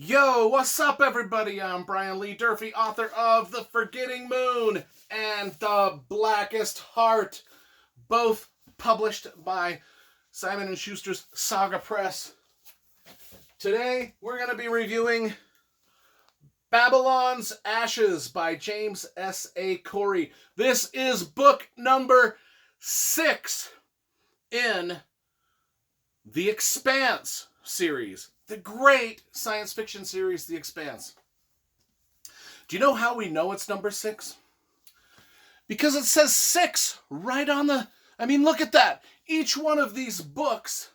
Yo, what's up, everybody? I'm Brian Lee Durfee, author of The Forgetting Moon and The Blackest Heart, both published by Simon & Schuster's Saga Press. Today, we're going to be reviewing Babylon's Ashes by James S.A. Corey. This is book number 6 in the Expanse series. The great science fiction series, The Expanse. Do you know how we know it's number 6? Because it says 6 right on the... look at that. Each one of these books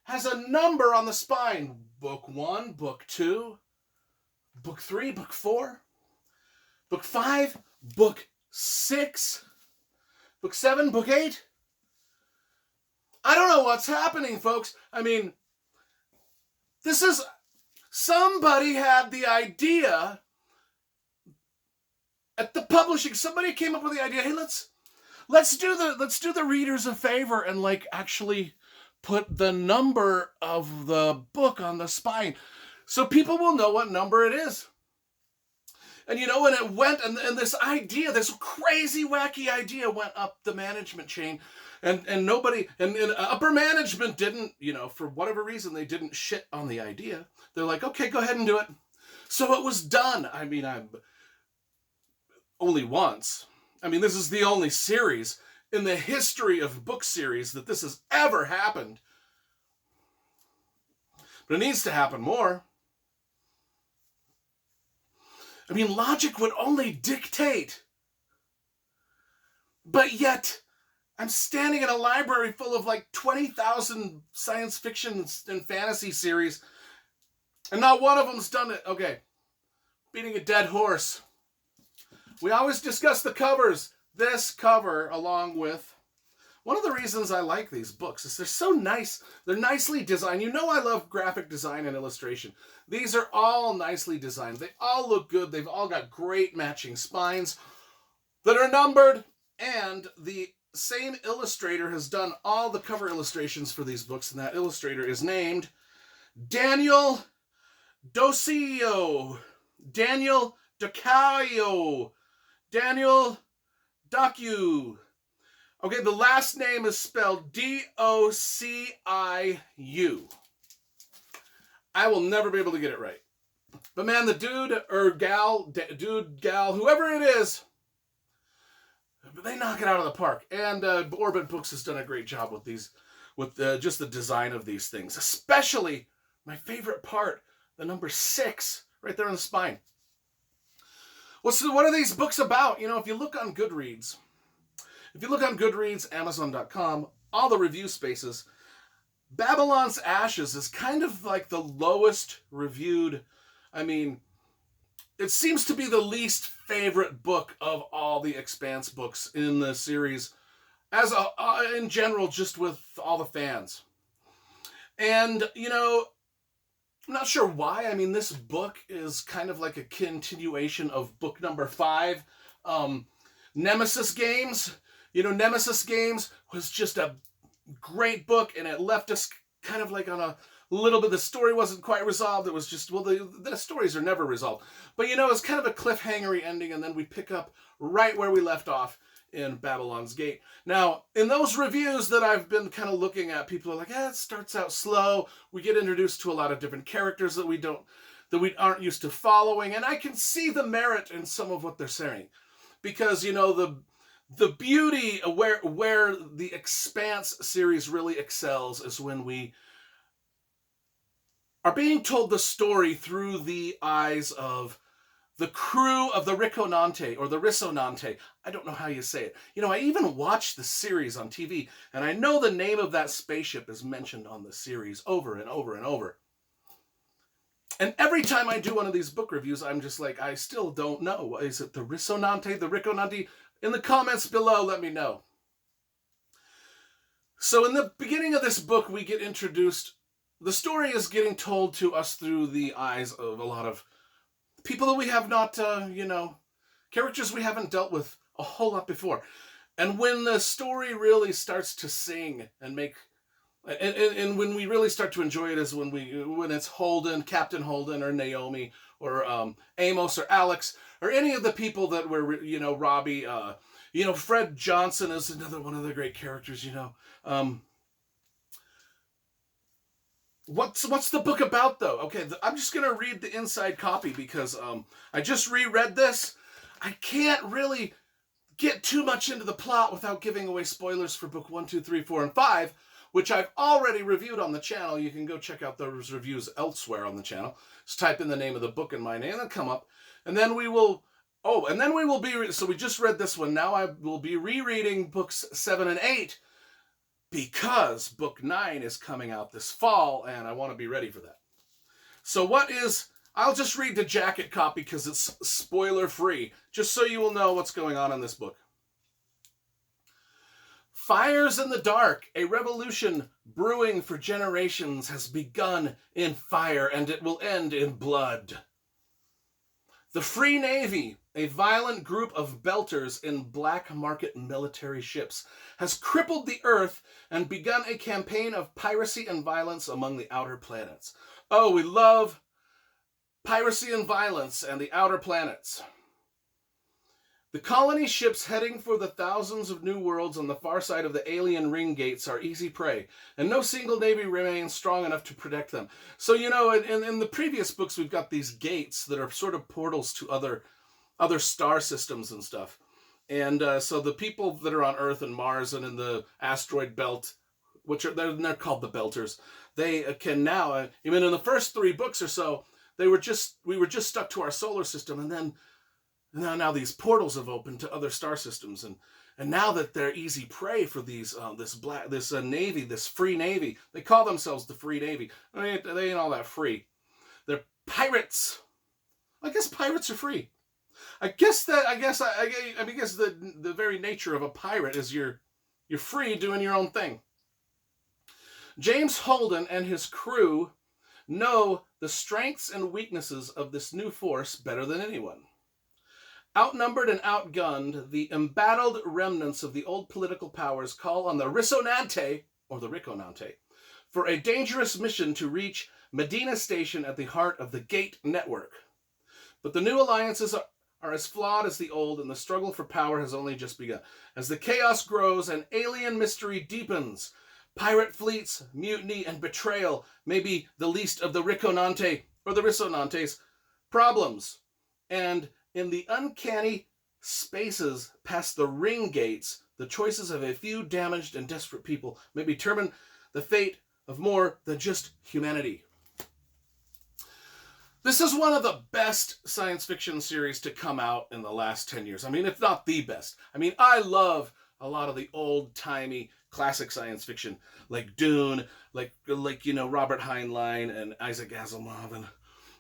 has a number on the spine. Book 1, Book 2, Book 3, Book 4, Book 5, Book 6, Book 7, Book 8. I don't know what's happening, folks. This is... Somebody had the idea at the publishing. Somebody came up with the idea. Hey, let's do the readers a favor and actually put the number of the book on the spine, so people will know what number it is. And when it went, and this idea, this crazy wacky idea, went up the management chain, and nobody, and upper management didn't, for whatever reason, they didn't shit on the idea. They're like, okay, go ahead and do it. So it was done. I'm only once. This is the only series in the history of book series that this has ever happened. But it needs to happen more. Logic would only dictate. But yet, I'm standing in a library full of 20,000 science fiction and fantasy series, and not one of them's done it. Okay, beating a dead horse. We always discuss the covers. This cover, along with... One of the reasons I like these books is they're so nice. They're nicely designed. I love graphic design and illustration. These are all nicely designed. They all look good. They've all got great matching spines that are numbered. And the same illustrator has done all the cover illustrations for these books. And that illustrator is named Daniel Docio. Daniel Docaio. Daniel Docu. Okay, the last name is spelled Dociu. I will never be able to get it right. But man, the dude or gal, whoever it is, they knock it out of the park. And Orbit Books has done a great job with these, with just the design of these things. Especially my favorite part, the number 6, right there on the spine. What are these books about? If you look on Goodreads, Amazon.com, all the review spaces, Babylon's Ashes is kind of like the lowest reviewed. It seems to be the least favorite book of all the Expanse books in the series, in general, just with all the fans. And, I'm not sure why. This book is kind of like a continuation of book number 5, Nemesis Games. Nemesis Games was just a great book, and it left us kind of on a little bit. The story wasn't quite resolved. It was just, the stories are never resolved. But, it's kind of a cliffhangery ending, and then we pick up right where we left off in Babylon's Gate. Now, in those reviews that I've been kind of looking at, people are like, it starts out slow. We get introduced to a lot of different characters that we aren't used to following, and I can see the merit in some of what they're saying. Because, the beauty where the Expanse series really excels is when we are being told the story through the eyes of the crew of the Riconante, or the Risonante. I don't know how you say it. I even watched the series on TV, and I know the name of that spaceship is mentioned on the series over and over and over. And every time I do one of these book reviews, I'm just like, I still don't know. Is it the Risonante, the Riconante? In the comments below, let me know. So in the beginning of this book, we get introduced. The story is getting told to us through the eyes of a lot of people that we have not, characters we haven't dealt with a whole lot before. And when the story really starts to sing and make And when we really start to enjoy it is when it's Holden, Captain Holden, or Naomi, or Amos, or Alex, or any of the people that were, Robbie. Fred Johnson is another one of the great characters. What's the book about, though? Okay, I'm just gonna read the inside copy because I just reread this. I can't really get too much into the plot without giving away spoilers for book 1, 2, 3, 4, and 5, which I've already reviewed on the channel. You can go check out those reviews elsewhere on the channel. Just type in the name of the book and my name, and it'll come up. And then we will. So we just read this one. Now I will be rereading books 7 and 8. Because book 9 is coming out this fall, and I want to be ready for that. So I'll just read the jacket copy because it's spoiler free, just so you will know what's going on in this book. Fires in the dark, a revolution brewing for generations has begun in fire, and it will end in blood. The Free Navy, a violent group of belters in black market military ships, has crippled the Earth and begun a campaign of piracy and violence among the outer planets. Oh, we love piracy and violence and the outer planets. The colony ships heading for the thousands of new worlds on the far side of the alien ring gates are easy prey, and no single navy remains strong enough to protect them. So, in the previous books, we've got these gates that are sort of portals to other star systems and stuff. And so the people that are on Earth and Mars and in the asteroid belt, they're called the Belters, they can now, even in the first 3 books or so, we were just stuck to our solar system, and then now these portals have opened to other star systems, and now that they're easy prey for this navy, this Free Navy. They call themselves the Free Navy. They ain't all that free. They're pirates. I guess pirates are free. I guess the very nature of a pirate is you're free doing your own thing. James Holden and his crew know the strengths and weaknesses of this new force better than anyone. Outnumbered and outgunned, the embattled remnants of the old political powers call on the Risonante, or the Riconante, for a dangerous mission to reach Medina Station at the heart of the Gate Network. But the new alliances are as flawed as the old, and the struggle for power has only just begun. As the chaos grows and alien mystery deepens, pirate fleets, mutiny, and betrayal may be the least of the Riconante, or the Risonante's, problems. And in the uncanny spaces past the ring gates, the choices of a few damaged and desperate people may determine the fate of more than just humanity. This is one of the best science fiction series to come out in the last 10 years. I mean, if not the best. I mean, I love a lot of the old-timey classic science fiction, like Dune, like Robert Heinlein and Isaac Asimov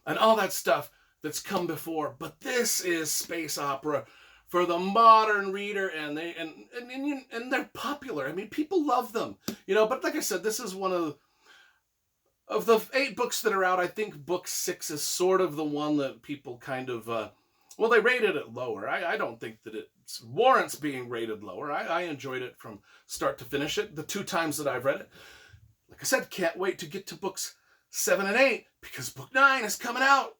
and all that stuff that's come before. But this is space opera for the modern reader, and they're popular. I mean, people love them, But like I said, this is one of the 8 books that are out. I think book 6 is sort of the one that people kind of they rated it lower. I don't think that it warrants being rated lower. I enjoyed it from start to finish. The 2 times that I've read it. Like I said, can't wait to get to books 7 and 8 because book 9 is coming out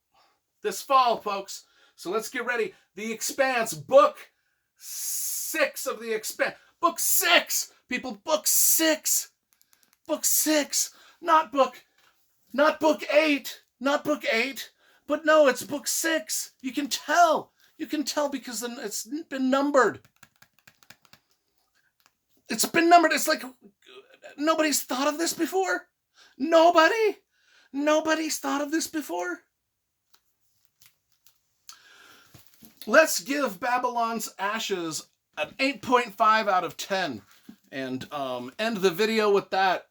this fall, folks. So let's get ready. The Expanse, book 6 of the Expanse. Book 6! People, book 6! Book 6! Not book 8! Not book 8! But no, it's book 6! You can tell! You can tell because it's been numbered. It's been numbered. It's like nobody's thought of this before. Nobody's thought of this before. Let's give Babylon's Ashes an 8.5 out of 10 and end the video with that.